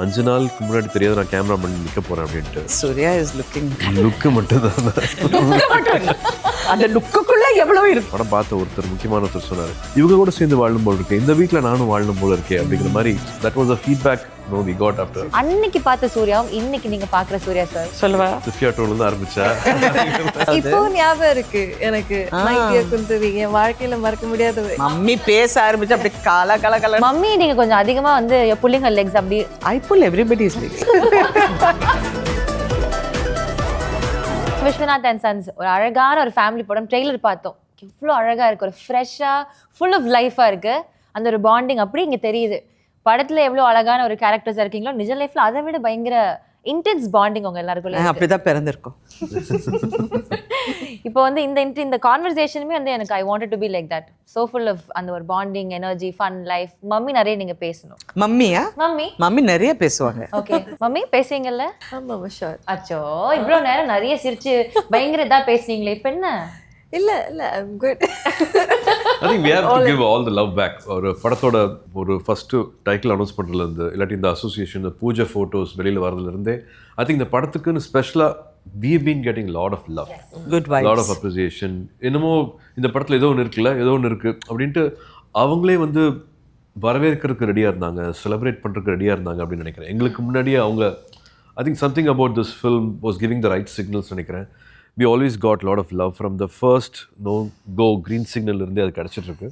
5 நாளுக்கு முன்னாடி தெரியாது நான் கேமரா பண்ணி நிற்க போகிறேன் அப்படின்ட்டு. Surya is looking. லுக்கு மட்டும்தான். அந்த லுக்குக்குள்ள எவ்வளோ இருக்கு. படம் பார்த்த ஒருத்தர் முக்கியமான ஒருத்தர் சொன்னார், இவங்க கூட சேர்ந்து வாழணும் போல இருக்கு, இந்த வீட்டில் நானும் வாழணும் போல இருக்கே அப்படிங்கிற மாதிரி. That was a feedback we got after. அன்னைக்கு பார்த்த சூர்யாவும் இன்னைக்கு நீங்க பார்க்குற சூர்யா சார் சொல்லுவா. சிஃபியா டோல்ல ஆரம்பிச்சா இப்போ ஞாபகம் இருக்கு எனக்கு. மைக்கிய குந்தவி என் வாழ்க்கையில மறக்க முடியாதது. மம்மி பேச ஆரம்பிச்சு அப்படி கால மம்மி நீங்க கொஞ்சம் அதிகமா வந்து புல்லிங் ஹர் லெக்ஸ் அப்படி. I pull everybody's legs. Viswanath and sons ஒரு அழகான ஒரு ஃபேமிலி படம். ட்ரெய்லர் பார்த்தோம், எவ்வளோ அழகா இருக்கு, ஒரு ஃப்ரெஷ்ஷா ஃபுல் ஆஃப் லைஃபா இருக்கு. அந்த ஒரு பாண்டிங் அப்படி இங்க தெரியுது. படத்துல எவ்வளவு அழகான ஒரு கேரக்டர்ஸ் இருக்கீங்களோ நிஜ லைஃப்ல அதை விட பயங்கர இன்டென்ஸ் பாண்டிங் உங்க எல்லாருக்குள்ள. அப்படிதான் பிறந்திருக்கோம். இப்போ வந்து இந்த கான்வர்சேஷனுமே வந்து எனக்கு I wanted to be like that, so full of அந்த ஒரு bonding, energy, fun, life. Mummy நிறைய நீங்க பேசணும். மம்மியா? மம்மி நிறைய பேசுவாங்க. ஓகே மம்மி பேசுவீங்கல்ல? ஆமா ஷூர். அச்சோ இவ்வளவு நேரம் நிறைய சிரிச்சு பயங்கர இதா பேசுனீங்களே, இப்ப என்ன? இல்ல I'm good. I think we have to give all the love back. ஒரு படத்தோட ஒரு ஃபர்ஸ்ட் டைட்டில் அனௌன்ஸ் பண்றதுல இருந்து இல்லாட்டி இந்த அசோசியேஷன் பூஜை போட்டோஸ் வெளியில வரதுல இருந்தே I think இந்த படத்துக்குன்னு ஸ்பெஷலா we have been getting lot of love, good vibes, lot of appreciation. என்னமோ இந்த படத்துல ஏதோ ஒன்று இருக்குல்ல, ஏதோ ஒன்று இருக்கு அப்படின்ட்டு அவங்களே வந்து வரவேற்கிறதுக்கு ரெடியா இருந்தாங்க, செலிப்ரேட் பண்றதுக்கு ரெடியா இருந்தாங்க அப்படின்னு நினைக்கிறேன். எங்களுக்கு முன்னாடியே அவங்க I think something about this film was giving the right signals நினைக்கிறேன். We always got a lot of love from the first go green signal இருந்தே அது கிடைச்சிட்டு இருக்கு.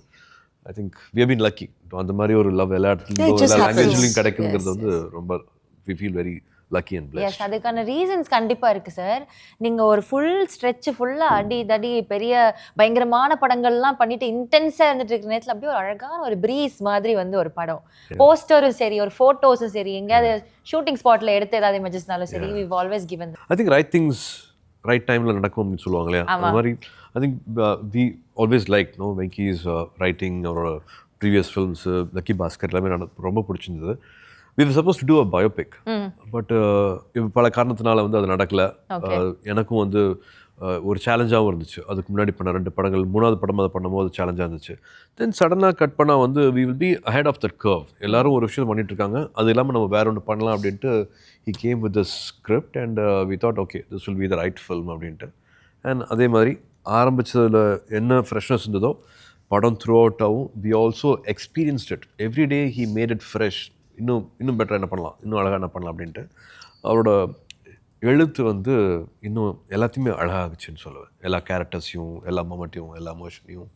I think we have been lucky. அந்த மாதிரி ஒரு லவ் எல்லா இடத்துலையும் எல்லா லாங்குவேஜ்லையும் கிடைக்குங்கிறது வந்து ரொம்ப we feel very lucky and blessed. Yes, அதுக்கான ரீசன்ஸ் கண்டிப்பா இருக்கு சார். நீங்க ஒரு ஃபுல் ஸ்ட்ரெச் ஃபுல்லா அடி தடி பெரிய பயங்கரமான படங்கள்லாம் பண்ணிட்டு இன்டென்ஸா இருந்துட்டு இருக்கிற நேரத்துல அப்படியே ஒரு அழகான ஒரு பிரீஸ் மாதிரி வந்து ஒரு படம். போஸ்டரும் சரி, ஒரு போட்டோஸும் சரி, எங்கேயாவது ஷூட்டிங் ஸ்பாட்ல எடுத்து ஏதாவது இமேஜஸ்னாலும் சரி, we've always given them. I think right things right டைம்ல நடக்கும் அப்படின்னு சொல்லுவாங்க இல்லையா, அந்த மாதிரி I think we always like Venky's writing, அவரோட ப்ரீவியஸ் ஃபிலிம்ஸ் லக்கி பாஸ்கர் எல்லாமே ரொம்ப பிடிச்சிருந்தது. We were supposed to do a biopic, but பல காரணத்தினால வந்து அது நடக்கல. எனக்கும் வந்து ஒரு சேலஞ்சாகவும் இருந்துச்சு. அதுக்கு முன்னாடி பண்ண 2 படங்கள், 3வது படம் அதை பண்ணும்போது சேலஞ்சாக இருந்துச்சு. தென் சடனாக கட் பண்ணால் வந்து we will be ahead of that curve. எல்லாரும் ஒரு விஷயம் பண்ணிட்டு இருக்காங்க, அது இல்லாமல் நம்ம வேற ஒன்று பண்ணலாம் அப்படின்ட்டு he came with this script and we thought okay this will be the right film அப்படின்ட்டு. அண்ட் அதே மாதிரி ஆரம்பித்ததில் என்ன ஃப்ரெஷ்னஸ் இருந்ததோ படம் through அவுட்டாகவும் we also experienced it. every day he made it fresh. இன்னும் பெட்டராக என்ன பண்ணலாம், இன்னும் அழகாக என்ன பண்ணலாம் அப்படின்ட்டு அவரோட எழுத்து வந்து இன்னும் எல்லாத்தையுமே அழகாகுச்சுன்னு சொல்லுவேன். எல்லா கேரக்டர்ஸையும், எல்லா மொமெண்ட்டையும், எல்லா எமோஷனையும்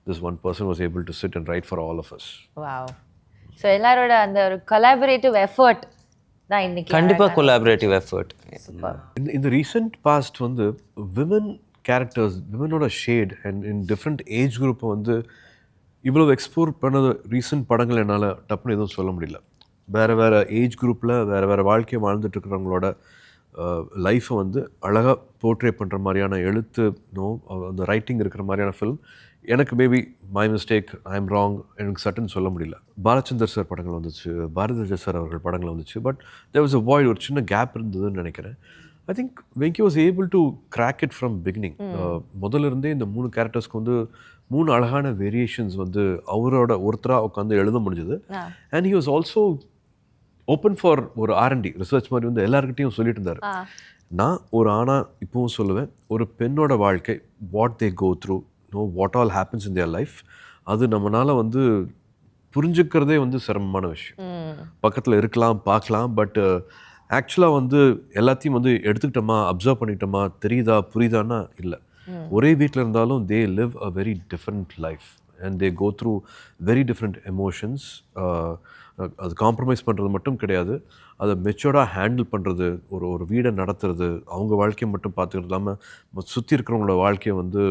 this one person was able to sit and write for all of us. Wow. So எல்லாரோட அந்த ஒரு collaborative effort தான் இன்னைக்கு. கண்டிப்பா collaborative effort. In the recent past வந்து women characters, womenோட shade and in different age group வந்து இவ்வளவு explore பண்ணது ரீசன்ட் படங்கள் என்னால் டப்புன்னு எதுவும் சொல்ல முடியல. வேறு ஏஜ் குரூப்பில் வேறு வாழ்க்கையை வாழ்ந்துட்டு இருக்கிறவங்களோட லைஃப்பை வந்து அழகாக போர்ட்ரே பண்ணுற மாதிரியான எழுத்து அந்த ரைட்டிங் இருக்கிற மாதிரியான ஃபில்ம் எனக்கு maybe my mistake, I am wrong, எனக்கு சட்டுன்னு சொல்ல முடியல. பாலச்சந்தர் சார் படங்கள் வந்துச்சு, பாரதிராஜா சார் அவர்கள் படங்கள் வந்துச்சு, but there was a void, ஒரு சின்ன கேப் இருந்ததுன்னு நினைக்கிறேன். I think Venky was able to crack it from beginning. முதல்ல இருந்தே இந்த 3 கேரக்டர்ஸ்க்கு வந்து 3 அழகான வேரியேஷன்ஸ் வந்து அவரோட ஒருத்தராக உட்காந்து எழுத முடிஞ்சது. And he was also open for ஒரு R&D ரிசர்ச் மாதிரி வந்து எல்லாருக்கிட்டையும் சொல்லிட்டு இருந்தார். நான் ஒரு ஆணா இப்பவும் சொல்லுவேன், ஒரு பெண்ணோட வாழ்க்கை, what they go through, what all happens in their life, அது நம்மளால் வந்து புரிஞ்சுக்கிறதே வந்து சிரமமான விஷயம். பக்கத்தில் இருக்கலாம், பார்க்கலாம், பட் ஆக்சுவலாக வந்து எல்லாத்தையும் வந்து எடுத்துக்கிட்டோமா, அப்சர்வ் பண்ணிக்கிட்டோமா, தெரியுதா புரியுதான்னா இல்லை. ஒரே வீட்டில் இருந்தாலும் they live a very different life and they go through very different emotions. அது காம்ப்ரமைஸ் பண்ணுறது மட்டும் கிடையாது, அதை மெச்சூர்டாக ஹேண்டில் பண்ணுறது, ஒரு வீடை நடத்துறது, அவங்க வாழ்க்கையை மட்டும் பார்த்துக்கிறது இல்லாமல் சுற்றி இருக்கிறவங்களோட வாழ்க்கையை வந்து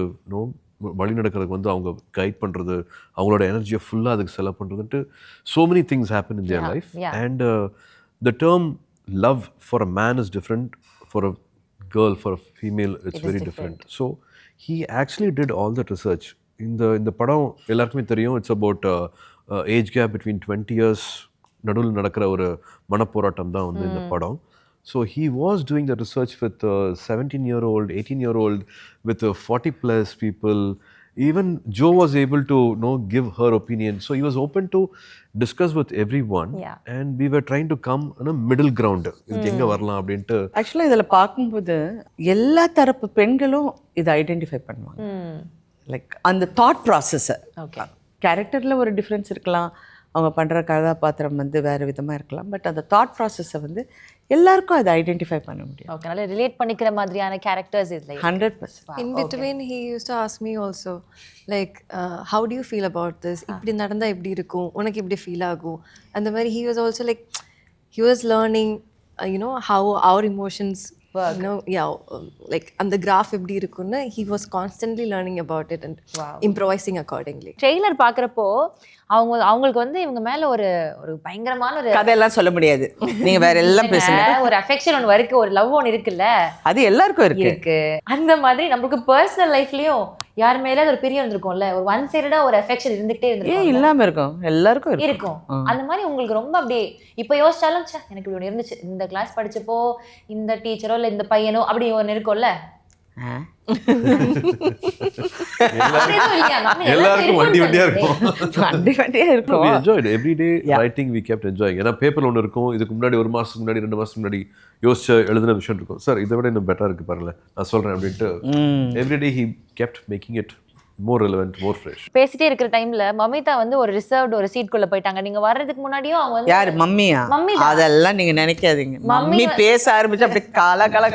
வழி நடக்கிறதுக்கு வந்து அவங்க கைட் பண்ணுறது, அவங்களோட எனர்ஜியை ஃபுல்லாக அதுக்கு செலவு பண்ணுறதுன்ட்டு so many things happen in their life. And the term love for a man is different, for a girl, for a female it's very different. So he actually did all that research. இந்த படம் எல்லாருக்குமே தெரியும், it's about age gap between 20 years நடுவில் நடக்கிற ஒரு மனப்போராட்டம் தான் வந்து இந்த படம். So he was doing the research with 17-year-old, 18-year-old, with 40+ people, even Joe was able to give her opinion, so he was open to discuss with everyone. Yeah. And we were trying to come on a middle ground. இதுக்கு எங்க வரலாம் அப்படின்ட்டு. ஆக்சுவலாக இதில் பார்க்கும்போது எல்லா தரப்பு பெண்களும் இதை ஐடென்டிஃபை பண்ணுவாங்க. லைக் அந்த தாட் ப்ராசஸை, கேரக்டரில் ஒரு டிஃப்ரென்ஸ் இருக்கலாம், அவங்க பண்ணுற கதாபாத்திரம் வந்து வேறு விதமாக இருக்கலாம், பட் அந்த தாட் ப்ராசஸை வந்து எல்லாருக்கும் அதை ஐடென்டிஃபை பண்ண முடியும். ஓகே, நல்லா ரிலேட் பண்ணிக்கிற மாதிரியான கேரக்டர்ஸ் இதில் 100%. In between he used to ask me also like how do you feel about this, இப்படி நடந்தா எப்படி இருக்கும், உனக்கு எப்படி ஃபீல் ஆகும், அந்த மாதிரி he was also like he was learning how our emotions work. Like அந்த graph எப்படி இருக்கும்னு he was constantly learning about it and improvising accordingly. Trailer பார்க்குறப்போ அவங்களுக்கு வந்து இவங்க மேல ஒரு பயங்கரமான ஒரு கதையெல்லாம் சொல்ல முடியாது, நீங்க வேற எல்லாம் பேசுங்க. ஒரு அஃபெக்ஷன் ஒன்று இருக்கு, ஒரு லவ் ஒன்று இருக்குல்ல, அது எல்லாருக்கும் இருக்கு. அந்த மாதிரி நமக்கு பர்சனல் லைஃப்லயும் யார் மேல ஒரு பிரியம் இருந்திருக்கும்ல, ஒரு ஒன் சைடா ஒரு அஃபெக்ஷன் இருந்துகிட்டே இருந்திருக்கும். இல்லாம இருக்கும், எல்லாருக்கும் இருக்கும். அந்த மாதிரி உங்களுக்கு ரொம்ப அப்படியே இப்ப யோசிச்சாலும் எனக்கு இப்படி ஒன்று இருந்துச்சு, இந்த கிளாஸ் படிச்சப்போ இந்த டீச்சரோ இல்ல இந்த பையனோ அப்படி ஒன்று இருக்கும்ல, எல்லாருக்கும் வண்டியா இருக்கும். We enjoyed every day writing. We kept enjoying. ஏன்னா பேப்பர்ல ஒன்று இருக்கும், இதுக்கு முன்னாடி 1 மாசத்துக்கு முன்னாடி 2 மாசத்துக்கு முன்னாடி யோசிச்ச எழுதின விஷயம் இருக்கும். சார் இதை விட இன்னும் பெட்டரா இருக்கு பாருங்க, நான் சொல்றேன் அப்படின்ட்டு every day he kept making it more relevant, more fresh. பேசிட்டே இருக்கிற டைம்ல மமிதா வந்து ஒரு ரிசர்வ்ட் ஒரு சீட் குள்ள போயிட்டாங்க. நீங்க வர்றதுக்கு முன்னாடியும் அவங்க வந்து யார் மம்மியா? அதெல்லாம் நீங்க நினைக்காதீங்க. மம்மி பேச ஆரம்பிச்சு அப்படியே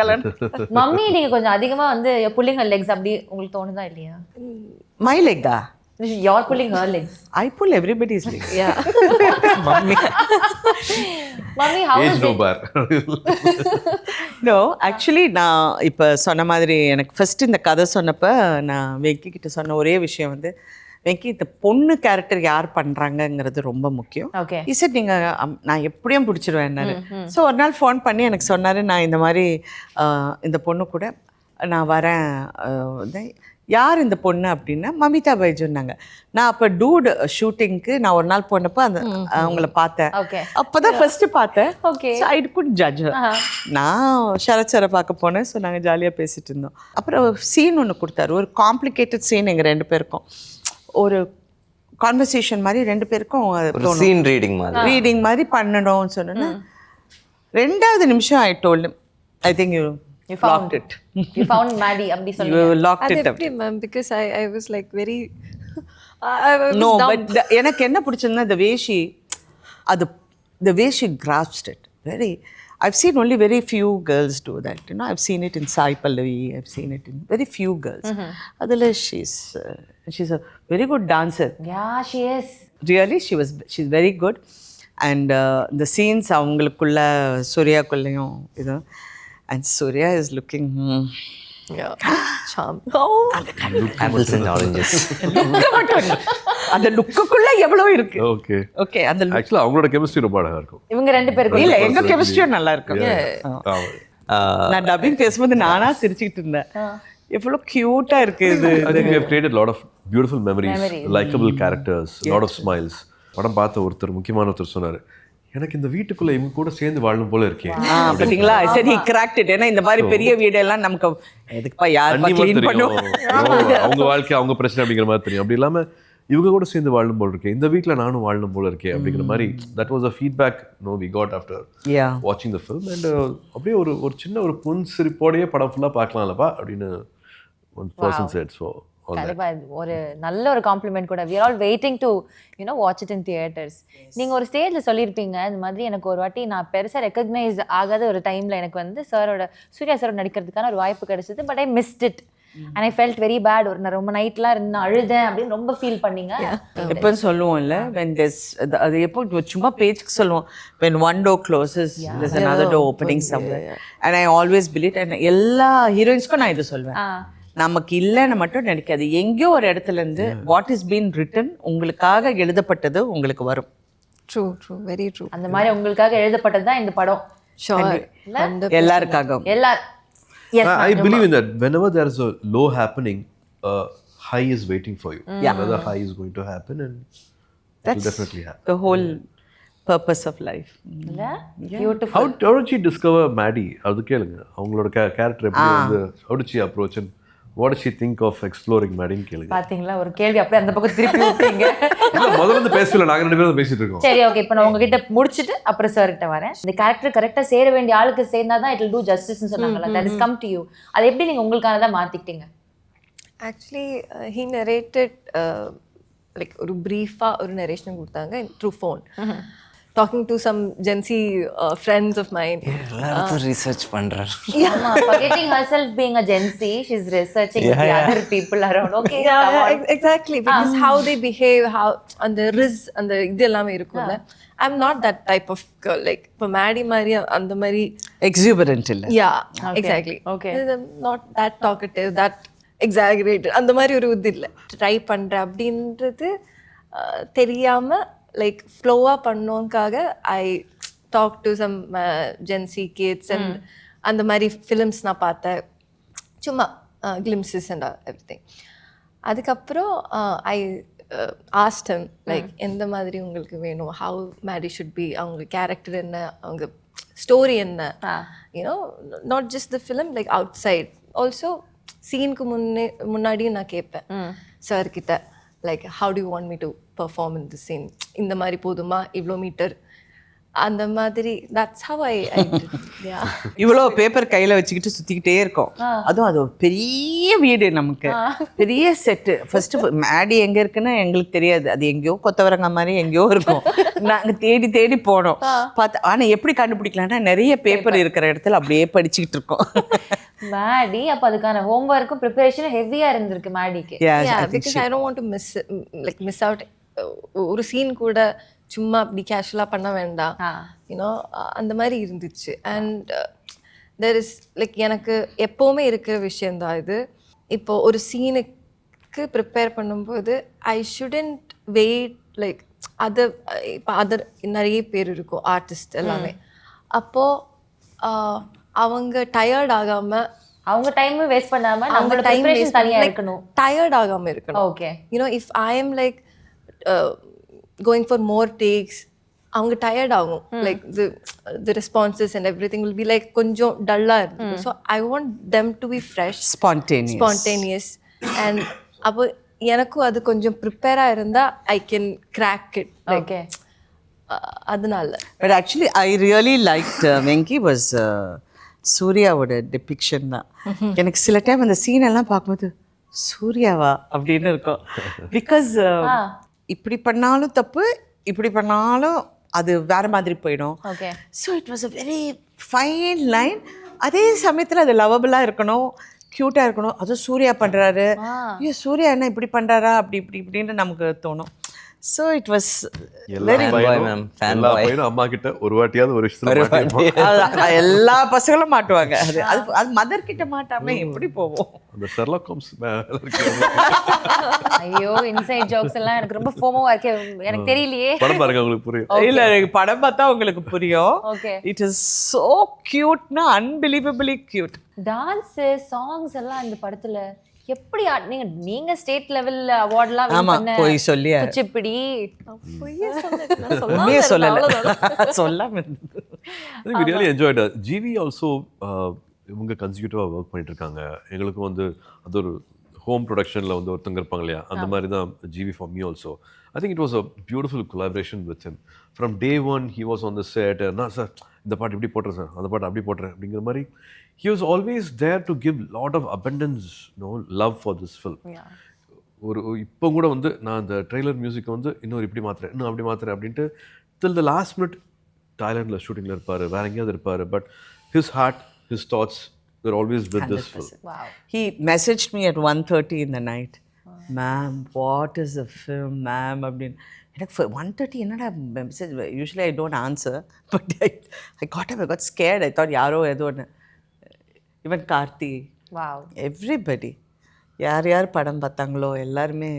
கலன்னு. மம்மி நீங்க கொஞ்சம் அதிகமா வந்து புல்லிங் ஹர் லெக்ஸ் அப்படி உங்களுக்கு தோணுதா இல்லையா? My லெக்கா? You're pulling her legs. I pull everybody's legs. Yeah. Mummy. Mummy, how is it? No, actually நான் இப்போ சொன்ன மாதிரி எனக்கு ஃபர்ஸ்ட் இந்த கதை சொன்னப்போ நான் வெங்கி கிட்ட சொன்ன ஒரே விஷயம் வந்து, வெங்கி இந்த பொண்ணு கேரக்டர் யார் பண்ணுறாங்கங்கிறது ரொம்ப முக்கியம். ஓகே. இசட் நீங்கள் நான் எப்படியும் பிடிச்சிருவேன் என்னாரு. ஸோ ஒரு நாள் ஃபோன் பண்ணி எனக்கு சொன்னார், நான் இந்த மாதிரி இந்த பொண்ணு கூட நான் வரேன், யார் இந்த பொண்ணு அப்படின்னா மமிதா பைஜுன்னாங்க. நான் அப்போ டூட் ஷூட்டிங்க்கு நான் ஒரு நாள் போனப்போ அவங்கள பார்த்தேன். அப்போதான் ஃபர்ஸ்ட் பார்த்தேன். I could judge. நான் சரத் சாரை பார்க்க போனேன். ஸோ நாங்கள் ஜாலியாக பேசிட்டு இருந்தோம். அப்புறம் சீன் ஒன்று கொடுத்தாரு, ஒரு காம்ப்ளிகேட்டட் சீன் எங்கள் 2 பேருக்கும், ஒரு கான்வர்சேஷன் மாதிரி 2 பேருக்கும் சீன் ரீடிங் மாதிரி பண்ணணும்னு சொன்னேன்னா 2வது நிமிஷம் I told him, I think you locked it. You found Maddie abdi solunga. You locked it up. Ma'am, because I was like very no dumb. But எனக்கு என்ன பிடிச்சதுன்னா the way she grasped it very. I've seen only very few girls do that, I've seen it in Sai Pallavi, I've seen it in very few girls. Adala she's a very good dancer. Yeah, she is. Really, she's very good. And the scenes அவங்களுக்குள்ள சூர்யா குள்ளையும் இது, and Suriya is looking charm. Apples and oranges. அந்த லுக்குக்குள்ள எவ்வளவு இருக்கு. Okay அந்த ஆக்சுவலா அவங்களோட chemistry ரொம்ப அழகா இருக்கும். இவங்க 2 பேருக்கு இல்ல எங்க கெமிஸ்ட்ரியும் நல்லா இருக்கும். நான் டப்பிங் பேசும்போது நானா சிரிச்சிட்டு இருந்தேன், எவ்வளவு கியூட்டா இருக்கு இது. I think we have created a lot of beautiful memories, likable characters, lot of smiles. படம் பார்த்த ஒருத்தர் முக்கியமான ஒருத்தர் சொன்னாரு, எனக்கு இந்த வீட்டுக்குள்ள இவங்க கூட சேர்ந்து வாழணும் போல இருக்கேன். பாத்தீங்களா? சரி, he cracked it. ஏன்னா இந்த மாதிரி பெரிய வீடெல்லாம் நமக்கு எதுக்குப்பா யாருப்பா க்ளீன் பண்ணுவோம், அவங்க வாழ்க்கை அவங்க பிரச்சனை அப்படிங்கிற மாதிரி தெரியும். அப்படி இல்லாம இவங்க கூட சேர்ந்து வாழணும் போல இருக்கேன், இந்த வீட்டுல நானும் வாழணும் போல இருக்கேன் அப்படிங்கிற மாதிரி. that was a feedback we got after watching the film. And அப்படியே ஒரு சின்ன ஒரு புன்சிரிப்போடையே படம் ஃபுல்லா பார்க்கலாம்லப்பா அப்படின்னு one person said. So ஒரு நல்ல ஒரு காம்ப்ளிமெண்ட் கூட. we are all waiting to watch it in theaters. நீங்க ஒரு ஸ்டேஜ்ல சொல்லியிருப்பீங்க இந்த மாதிரி, எனக்கு ஒரு வாட்டி நான் பெருசா ரெகக்னைஸ் ஆகாத ஒரு டைம்ல எனக்கு வந்து சூர்யா சாரோட நடிக்கிறதுக்கான ஒரு வாய்ப்பு கிடைச்சது, but I missed it and I felt very bad. நான் ரொம்ப நைட்லாம் இருந்து அழுதேன் அப்படின்னு ரொம்ப ஃபீல் பண்ணீங்க. எப்போ சொல்லுவோம்ல, when there's அது எப்போ சும்மா பேஜ்க்கு சொல்லுவோம், when one door closes there's another door opening somewhere. And I always believe, and எல்லா ஹீரோயின்ஸ்க்கும் நான் இது சொல்வேன், நமக்கு இல்லைன்னு மட்டும் நினைக்காது, எங்கேயோ ஒரு இடத்துல இருந்து வாட் இஸ் பீன் ரிட்டன் உங்களுக்காக எழுதப்பட்டது உங்களுக்கு வரும். True very true. அந்த மாதிரி உங்களுக்காக எழுதப்பட்டது தான் இந்த படம். எல்லாருக்காகவும். I believe in that. Whenever there is a low happening, high is waiting for you. Another high is going to happen, and that will definitely happen. The whole purpose of life. Beautiful. How did she discover Maddie? அது கேளுங்க, அவங்களோட character எப்படி வந்து how did she approach and what does she think of exploring மேடின்னு கேளுங்க. பாத்தீங்களா ஒரு கேள்வி அப்படியே அந்த பக்கம் திருப்பி விட்டீங்க. இல்ல முதல்ல இருந்து பேசல, நாங்க 2 பேரும் பேசிட்டு இருக்கோம். சரி ஓகே, இப்போ நான் உங்ககிட்ட முடிச்சிட்டு அப்புறம் சார் கிட்ட வரேன். இந்த கேரக்டர் கரெக்டா சேர வேண்டிய ஆளுக்கு சேர்ந்தாதான் இட் will do justice ன்னு சொன்னாங்கல்ல, that is come to you. அதை எப்படி நீங்க உங்களுக்கானதா மாத்திக்கிட்டீங்க? Actually, he narrated like ஒரு பிரீஃபா ஒரு நரேஷன் கொடுத்தாங்க through phone. Talking to some Gen Z friends of mine. எல்லாரும் research பண்றாரு. ஆமா, forgetting herself being a Gen Z, she's researching with the other people around. Okay, Exactly, because how they behave, how and the riz and the இது எல்லாமே இருக்கும்ல. I'm not that type of girl, like இப்போ மேடி மாதிரி அந்த மாதிரி எக்ஸூபரண்ட் இல்லை. yeah exactly okay. I'm not that talkative, that exaggerated அந்த மாதிரி ஒரு இது இல்லை. ட்ரை பண்ணுறேன் அப்படின்றது தெரியாமல் லைக் ஃப்ளோவாக பண்ணோங்காக I talk to some gen Z kids and அந்த மாதிரி ஃபிலிம்ஸ் நான் பார்த்தேன், சும்மா கிளிம்ஸஸ் அண்ட் எவ்ரிதிங். அதுக்கப்புறம் ஐ ஆஸ்ட் ஹிம் லைக் எந்த மாதிரி உங்களுக்கு வேணும், ஹவு மேடி ஷுட் பி, அவங்க கேரக்டர் என்ன, அவங்க ஸ்டோரி என்ன, you know not just the film, like outside also. சீனுக்கு முன்னாடியும் நான் கேட்பேன் சார்கிட்ட, like how do you want me to perform in the scene, இந்த மாதிரி போதுமா, இவ்வளோ மீட்டர், அந்த மாதிரி. தட்ஸ் ஹவ் ஐ இவ்வளோ பேப்பர் கையில் வச்சுக்கிட்டு சுற்றிக்கிட்டே இருக்கோம். அதுவும் அது ஒரு பெரிய வீடு, நமக்கு பெரிய செட்டு. ஃபர்ஸ்ட்டு மேடி எங்கே இருக்குன்னு எங்களுக்கு தெரியாது, அது எங்கேயோ கொத்தவரங்க மாதிரி எங்கேயோ இருக்கும். நாங்கள் தேடி தேடி போனோம் பார்த்தா. ஆனால் எப்படி கண்டுபிடிக்கலாம்னா நிறைய பேப்பர் இருக்கிற இடத்துல அப்படியே படிச்சுக்கிட்டு இருக்கோம். மேடி அப்போ அதுக்கான ஹோம்ஒர்க்கும் ப்ரிப்பரேஷனும் ஹெவியாக இருந்திருக்கு மேடிக்கு. Because I don't want to miss out. ஒரு சீன் கூட சும்மா அப்படி கேஷுவலாக பண்ண வேண்டாம், யூனோ அந்த மாதிரி இருந்துச்சு. அண்ட் தெர் இஸ் லைக் எனக்கு எப்போவுமே இருக்கிற விஷயந்தான் இது. இப்போது ஒரு சீனுக்கு ப்ரிப்பேர் பண்ணும்போது I shouldn't wait like other. இப்போ அதர் நிறைய பேர் இருக்கும் ஆர்டிஸ்ட் எல்லாமே. அப்போது அவங்க டயர்ட் ஆகாமல், அவங்க டைம் வேஸ்ட் பண்ணாமல் நம்ம டைம் வேஸ்ட் தனியாக இருக்கணும், டயர்ட் ஆகாமல் இருக்கணும். Okay, you know if I am like going for more takes, அவங்க டயர்ட் ஆகும். Like the responses and everything will be like கொஞ்சம் டல்லாக இருக்கும். So I want them to be fresh, spontaneous. and அப்போ எனக்கும் அது கொஞ்சம் ப்ரிப்பேராக இருந்தால் I can crack it. Okay, அதனால. But actually I really like Venky was சூர்யாவோட டிபிக்ஷன் தான். எனக்கு சில டைம் அந்த சீனெல்லாம் பார்க்கும்போது சூர்யாவா அப்படின்னு இருக்கும். பிகாஸ் இப்படி பண்ணாலும் தப்பு, இப்படி பண்ணாலும் அது வேற மாதிரி போயிடும். Okay, so it was a very fine line. அதே சமயத்தில் அது லவபிளாக இருக்கணும், க்யூட்டாக இருக்கணும். அதுவும் சூர்யா பண்ணுறாரு, ஐயோ சூர்யா என்ன இப்படி பண்ணுறாரா, அப்படி இப்படி இப்படின்னு நமக்கு தோணும். ஸோ இட் வாஸ் வெரி அம்மா கிட்ட ஒரு வாட்டியாவது ஒரு எல்லா பசங்களும் மாட்டுவாங்க. அது அது மதர் கிட்ட மாட்டாம எப்படி போவோம்? அந்த ஷெர்லாக் ஹோம்ஸ் ஐயோ இன்சைட் ஜோக்ஸ் எல்லாம் எனக்கு ரொம்ப ஃபோமோவா இருக்கு, எனக்கு தெரியலையே. படம் பாருங்க உங்களுக்கு புரியும். இல்ல படம் பார்த்தா உங்களுக்கு புரியும். ஓகே, இட் இஸ் சோ கியூட்னா அன்பிலீவபிளி கியூட். டான்ஸ் சாங்ஸ் எல்லாம் இந்த படத்துல எப்படி நீங்க ஸ்டேட் லெவல் அவார்ட்லாம் வின் பண்ண போய் சொல்லி குச்சிப்பிடி உண்மையே சொல்லாம we really enjoyed it. GV also இவங்க கன்சிக்யூட்டிவாக ஒர்க் பண்ணிட்டு இருக்காங்க. எங்களுக்கும் வந்து அது ஒரு ஹோம் ப்ரொடக்ஷனில் வந்து ஒருத்தங்க இருப்பாங்க இல்லையா, அந்த மாதிரி தான் GV for me also. I think it was a beautiful collaboration with him. From day one, he was on the set. நான் சார் இந்த பாட்டு இப்படி போட்டுறேன் சார், அந்த பாட்டு அப்படி போட்டுறேன் அப்படிங்கிற மாதிரி. He was always there to give lot of abundance, love for this film. ஒரு இப்போ கூட வந்து நான் அந்த ட்ரெய்லர் மியூசிக் வந்து இன்னொரு இப்படி மாற்றுறேன், இன்னும் அப்படி மாற்றுறேன் அப்படின்ட்டு till the last minute தாய்லாண்டில் ஷூட்டிங்கில் இருப்பார், வேற எங்கேயாவது இருப்பார். But his heart, his thoughts were always with 100%. This film. Wow. He messaged me at 1:30 in the night. Ma'am, what is the film, ma'am? அப்படின்னு எனக்கு 1:30 என்னடா message. Usually I don't answer, but I got scared. I thought யாரோ ஏதோ ஒன்று. Even Karthi, everybody யார் படம் பார்த்தாங்களோ எல்லாருமே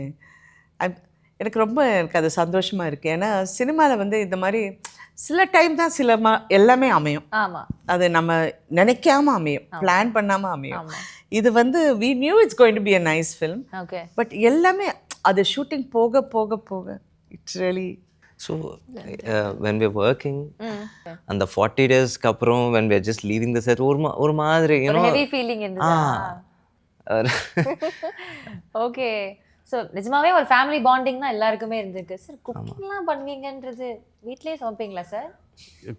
எனக்கு அது சந்தோஷமாக இருக்குது. ஏன்னா சினிமாவில் வந்து இந்த மாதிரி சில டைம் தான் எல்லாமே அமையும். அது நம்ம நினைக்காம அமையும், பிளான் பண்ணாமல் அமையும். இது வந்து we knew it's going to be a nice film. But எல்லாமே அது ஷூட்டிங் போக போக போக it's really. So when we're working and the 40 days க்கு அப்புறம் when we're just leaving the set ஒரு மாதிரி ஒரு heavy feeling இருந்ததா? ஓகே. ஸோ நிஜமாவே ஒரு ஃபேமிலி பாண்டிங் தான் எல்லாருக்குமே இருந்திருக்கு. சார் குக்கிங்லாம் பண்ணுவீங்கன்றது வீட்லயே சமைப்பீங்களா சார்?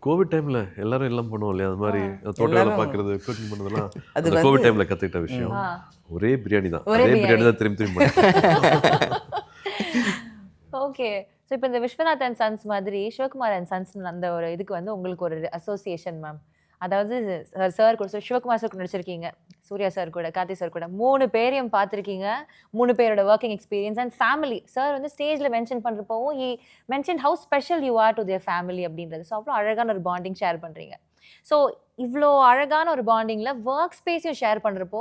கோவிட் டைம்ல எல்லாரும் எல்லாம் பண்ணுவோம் இல்லையா, அது மாதிரி தோட்ட வேலை பார்க்கறது, குக்கிங் பண்ணதெல்லாம் அது அந்த கோவிட் டைம்ல கற்றுக்கிட்ட விஷயம். ஒரே பிரியாணி தான், ஒரே பிரியாணி தான் திரும்பி திரும்பி பண்ணேன். ஓகே. ஸோ இப்போ இந்த விஸ்வநாத் அண்ட் சன்ஸ் மாதிரி சிவகுமார் அண்ட் சன்ஸ் அந்த ஒரு இதுக்கு வந்து உங்களுக்கு ஒரு அசோசியேஷன் மேம். அதாவது சார் கூட சிவகுமார் சார் கூட நடிச்சிருக்கீங்க, சூர்யா சார் கூட, கார்த்தி சார் கூட 3 பேரையும் பார்த்துருக்கீங்க. 3 பேரோட working experience and family. Sir வந்து ஸ்டேஜில் மென்ஷன் பண்ணுறப்பவும் he mention how special you are to their family அப்படின்றது. ஸோ அவ்வளோ அழகான ஒரு பாண்டிங் ஷேர் பண்ணுறீங்க. ஸோ இவ்வளோ அழகான ஒரு பாண்டிங்கில் ஒர்க் ஸ்பேஸையும் ஷேர் பண்ணுறப்போ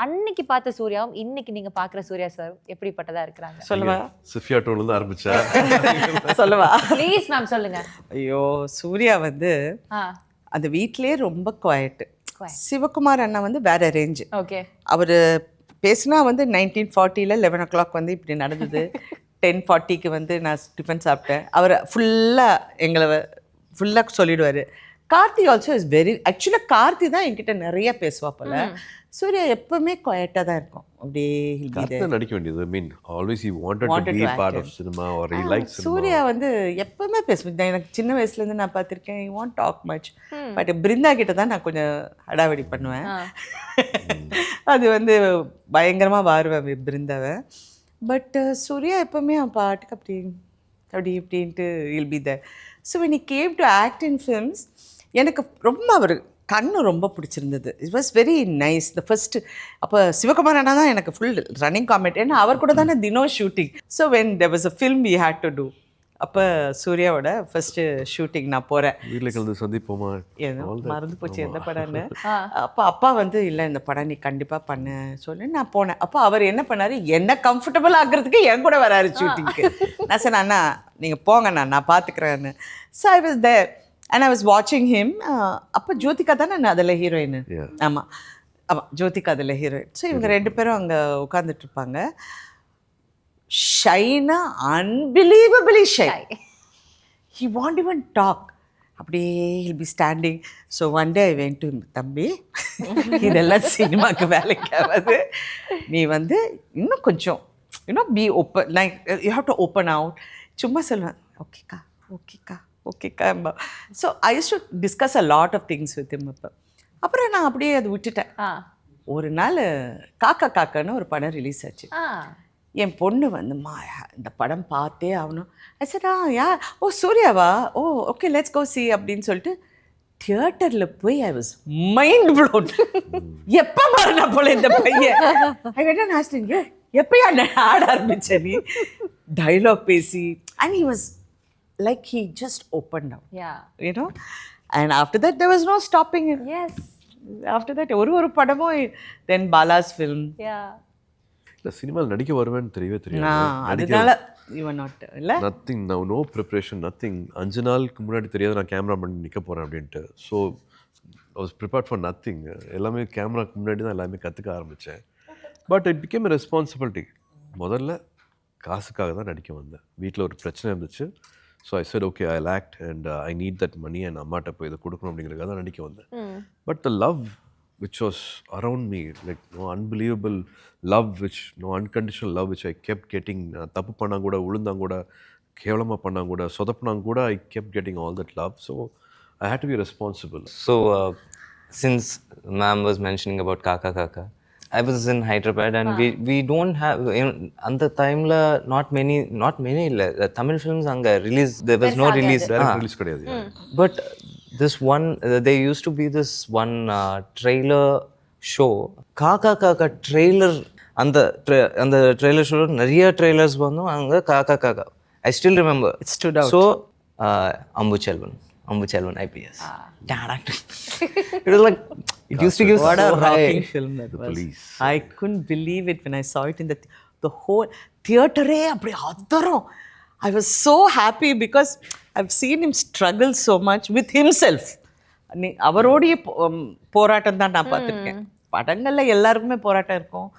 அன்னைக்கு பார்த்த சூர்யாவும் இன்னைக்கு நீங்கள் பார்க்குற சூர்யா சார் எப்படிப்பட்டதாக இருக்கிறாங்க? சொல்லவா? சிஃபியா டோன்லேருந்து ஆரம்பிச்சா சொல்லவா? ப்ளீஸ் மேம் சொல்லுங்க. ஐயோ, சூர்யா வந்து அந்த வீட்லேயே ரொம்ப குவாய்ட்டு. சிவகுமார் அண்ணா வந்து வேற ரேஞ்சு. ஓகே. அவர் பேசினா வந்து 1940 11 o'clock வந்து இப்படி நடந்தது, 10:40 வந்து நான் டிஃபன் சாப்பிட்டேன். அவர் ஃபுல்லாக எங்களை ஃபுல்லாக சொல்லிடுவார். கார்த்தி ஆல்சோ இஸ் வெரி, ஆக்சுவலாக கார்த்தி தான் என்கிட்ட நிறைய பேசுவா போல. சூர்யா எப்பவுமே குவாய்ட்டாக தான் இருக்கும். அப்படியே நடிக்க வேண்டியது. I mean, always he wanted to be part of cinema or he likes cinema. Surya வந்து எப்பவுமே பேசுவேன். எனக்கு சின்ன வயசுலேருந்து நான் பார்த்துருக்கேன். he won't talk much. But Brinda கிட்ட தான் நான் கொஞ்சம் அடாவடி பண்ணுவேன். அது வந்து பயங்கரமாக வாருவேன் பிருந்தாவை. பட் சூர்யா எப்பவுமே அவன் பாட்டுக்கு அப்படி இப்படின்ட்டு will be there. So when he came to act in films, எனக்கு ரொம்ப அவர் கண்ணு ரொம்ப பிடிச்சிருந்தது. It was very nice. The first அப்போ சிவகுமார் அண்ணா தான் எனக்கு ஃபுல் ரன்னிங் காமெண்ட். ஏன்னா அவர் கூட தானே தினம் shooting. So when there was a film we had to do, அப்போ சூர்யாவோட ஃபர்ஸ்ட் ஷூட்டிங் நான் போகிறேன். வீட்டில் கலந்து சந்திப்போமா, ஏதோ மறந்து போச்சு எந்த படம்னு. அப்போ அப்பா வந்து இல்லை இந்த படம் நீ கண்டிப்பாக பண்ண சொல்லி நான் போனேன். அப்போ அவர் என்ன பண்ணார், என்ன கம்ஃபர்டபுள் ஆக்குறதுக்கு என் கூட வராரு ஷூட்டிங்க்கு. நான் சொன்னேன் அண்ணா நீங்கள் போங்கண்ணா நான் பார்த்துக்கிறேன்னு. So I was there and I was watching him. அப்போ ஜோதிகா தானே அதில் ஹீரோயின். ஆமாம் ஆமாம், ஜோதிகா அதில் ஹீரோயின். ஸோ இவங்க 2 பேரும் அங்கே உட்காந்துட்ருப்பாங்க. ஷைனா unbelievably shy. He won't even talk. அப்படியே he'll be standing. So one day I went to him, தம்பி இதெல்லாம் சினிமாவுக்கு வேலைக்கு ஆகாது, நீ வந்து இன்னும் கொஞ்சம் be open, like you have to open out. சும்மா சொல்லுவேன் ஓகேக்கா ஓகேக்கா ஓகேக்கா. So I used to discuss a lot of things with him. அப்புறம் நான் அப்படியே அதை விட்டுட்டேன். ஒரு நாள் காக்கா காக்கான்னு ஒரு படம் ரிலீஸ் ஆச்சு. என் பொண்ணு வந்துமா இந்த படம் பார்த்தே ஆகணும். சார் ஓ சூர்யாவா, oh okay let's go see அப்படின்னு சொல்லிட்டு தியேட்டரில் போய் ஐ வாஸ் மைண்ட் ப்ளோன். எப்போ மாறினா போல இந்த பையன். I went and asked him, எப்பயா ஆட ஆரம்பிச்ச நீ டைலாக் பேசி. And he was like he just opened up, you know, and after that there was no stopping him. Yes, after that ஒரு படமும் then Bala's film. இல்ல சினிமாவில் நடிக்க வருவேன்னு தெரியவே தெரியாது. அதனால you were not இல்ல nothing, no preparation, nothing. 5 நாளுக்கு முன்னாடி தெரியாது நான் கேமரா பண்ணி நிற்க போகிறேன் அப்படின்ட்டு. So I was prepared for nothing. எல்லாமே கேமராக்கு முன்னாடி தான் எல்லாமே கற்றுக்க ஆரம்பித்தேன். But it became a responsibility. முதல்ல காசுக்காக தான் நடிக்க வந்தேன். வீட்டில் ஒரு பிரச்சனை இருந்துச்சு. So I said okay, I'll act and I need that money and அம்மாட்ட போய் இதை கொடுக்கணும் அப்படிங்கிறதுக்காக தான் நடிக்க வந்தேன். But the love which was around me, like no unbelievable love, which no unconditional love which I kept getting. தப்பு பண்ணா கூட, விழுந்தாங்க கூட, கேவலமாக பண்ணாங்க கூட, சொதப்பினாங்க கூட, I kept getting all that love. So I had to be responsible. So since ma'am was mentioning about Kaka Kaka, I was in Hyderabad and we don't have, at the time la not many Tamil films anga release, there was no release, direct release kadiyadu. But this one there used to be this one trailer show, Kaka Kaka trailer, and the trailer show nariya trailers vandu anga Kaka Kaka I still remember it stood out. So Ambu Chelvan IPS. It was like, it used to give what so a rocking high. film that was. Police. I couldn't believe it when I saw it in the whole theater. அப்படியே அதரும். I was so happy because I've seen him struggle so much with himself. அவரோடைய போராட்டம் தான் நான் பார்த்துருக்கேன். படங்களில் எல்லாருக்குமே போராட்டம் இருக்கும்.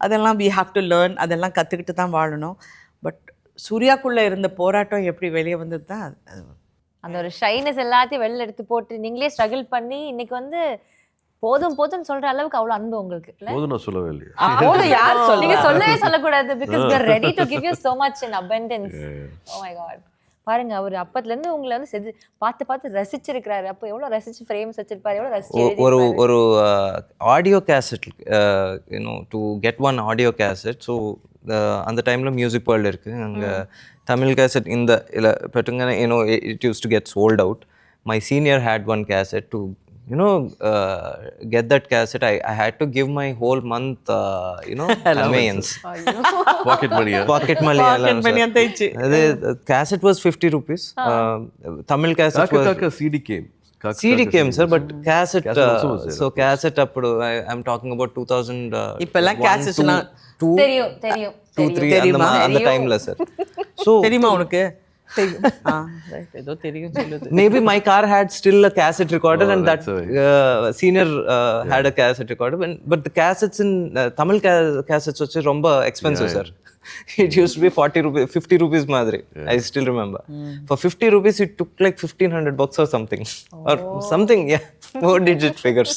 அதெல்லாம் we have to learn, அதெல்லாம் கற்றுக்கிட்டு தான் வாழணும். பட் சூர்யாக்குள்ளே இருந்த போராட்டம் எப்படி வெளியே வந்தது தான் அந்த ஒரு ஷைனஸ் எல்லாத்தையும் வெளில எடுத்து போட்டு நீங்களே ஸ்ட்ரகிள் பண்ணி இன்னைக்கு வந்து போதும் போதும்னு சொல்ற அளவுக்கு அவ்வளவு அன்பு உங்களுக்கு இல்ல? போதும் நான் சொல்லவே இல்லையே. போதும் யார் நீங்க சொல்லுங்க சொல்லவே சொல்லக்கூடாது because we are ready to give you so much in abundance. Oh my god. பாருங்க அவர் அப்பத்துல இருந்து உங்களை வந்து பார்த்து பார்த்து ரசிச்சிருக்காரு. அப்போ எவ்வளவு ரசிச்சு ஃப்ரேம்ஸ் வச்சிருப்பாரு, எவ்வளவு ரசிச்சு எழுதிருப்பாரு. ஒரு audio cassette to get one audio cassette. So அந்த டைமில் மியூசிக் வேர்ல்டு இருக்குது அங்கே தமிழ் கேசட் இந்த இல்லை பட்டுங்க it use to get sold out. My senior had one cassette to get that cassette. I had to give my whole month conveyance. Pocket money. Pocket money antaichu. The cassette was 50 rupees. Tamil cassette was CD came sir, but cassette so cassette appudu I'm talking about 2000 இப்பெல்லாம் cassette எல்லாம் தெரியும் 2-3 அந்த டைம்ல sir. So தெரியுமா உனக்கு? ஏதோ தெரியும் சொல்லுது. Maybe my car had still a cassette recorder and that senior had a cassette recorder, but the cassettes in Tamil cassettes was ரொம்ப expensive sir. It used to be 40 rupees 50 rupees madri. I still remember. For 50 rupees it took like 1500 bucks or something. Or something, yeah. 4-digit figures.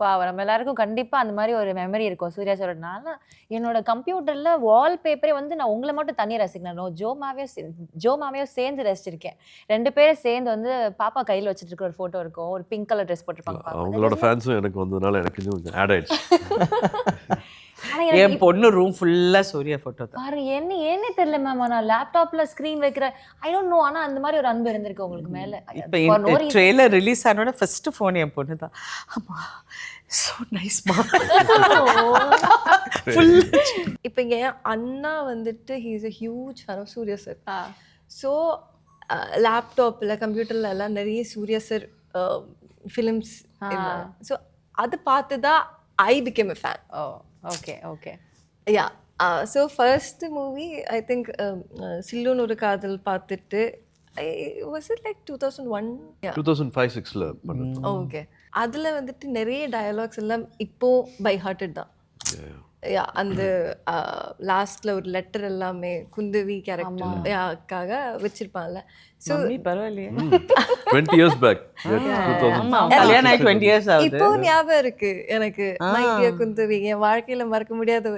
நம்ம எல்லாருக்கும் கண்டிப்பா அந்த மாதிரி ஒரு memory இருக்கும். சூர்யா சொல்றதுனால என்னோட கம்ப்யூட்டர்ல வால்பேப்பரே வந்து நான் உங்களை மட்டும் தனியாக ரசிக்கணும். ஜோ மாமையும் சேர்ந்து ரசிச்சிருக்கேன். 2 பேரும் சேர்ந்து வந்து பாப்பா கையில் வச்சுட்டு இருக்க ஒரு ஃபோட்டோ இருக்கும். ஒரு பிங்க் கலர் ட்ரெஸ் போட்டிருப்பாங்க. அவங்களோட ஃபேன்ஸும் எனக்கு வந்ததுனால எனக்கு இன்னும் ஆட் ஆயிடுச்சு. என் பொண்ணு ரூம் ஃபுல்லா சூர்யா போட்டோ தான். பாரு என்ன தெரியல மேம், நான் லேப்டாப்ல ஸ்கிரீன் வைக்கிற ஐ டோன்ட் நோ. ஆனா அந்த மாதிரி ஒரு அன்பு இருந்திருக்கு உங்களுக்கு மேல. இப்போ ட்ரெய்லர் ரிலீஸ் ஆனோட ஃபர்ஸ்ட் ஃபோன் என் பொண்ணு தான். அம்மா சோ நைஸ் மா. இப்போ என் அண்ணா வந்துட்டு he is a huge fan of Suriya sir. So லேப்டாப்ல கம்ப்யூட்டர்ல எல்லாம் நிறைய சூர்யா சார் ஃபிலிம்ஸ். ஸோ அது பார்த்து தான் I became a fan. Okay. Yeah. So first movie I think சில்லுன்னு ஒரு காதல் பார்த்துட்டு was it like 2001? Yeah. 2005-6ல பண்ணேன். Okay. அதில் வந்துட்டு நிறைய டயலாக்ஸ் எல்லாம் இப்போ பை ஹார்ட்டட் தான். அந்த லாஸ்ட்ல ஒரு லெட்டர் எல்லாமே குந்தவி கேரக்டருக்காக வச்சிருப்பாங்கல்ல. ஸோ பரவாயில்லையே 20 years back. கல்யாணம் ஆகி 20 years ஆகுது. இப்போ ஞாபகம் இருக்கு எனக்கு மைடியா குந்தவி என் வாழ்க்கையில மறக்க முடியாத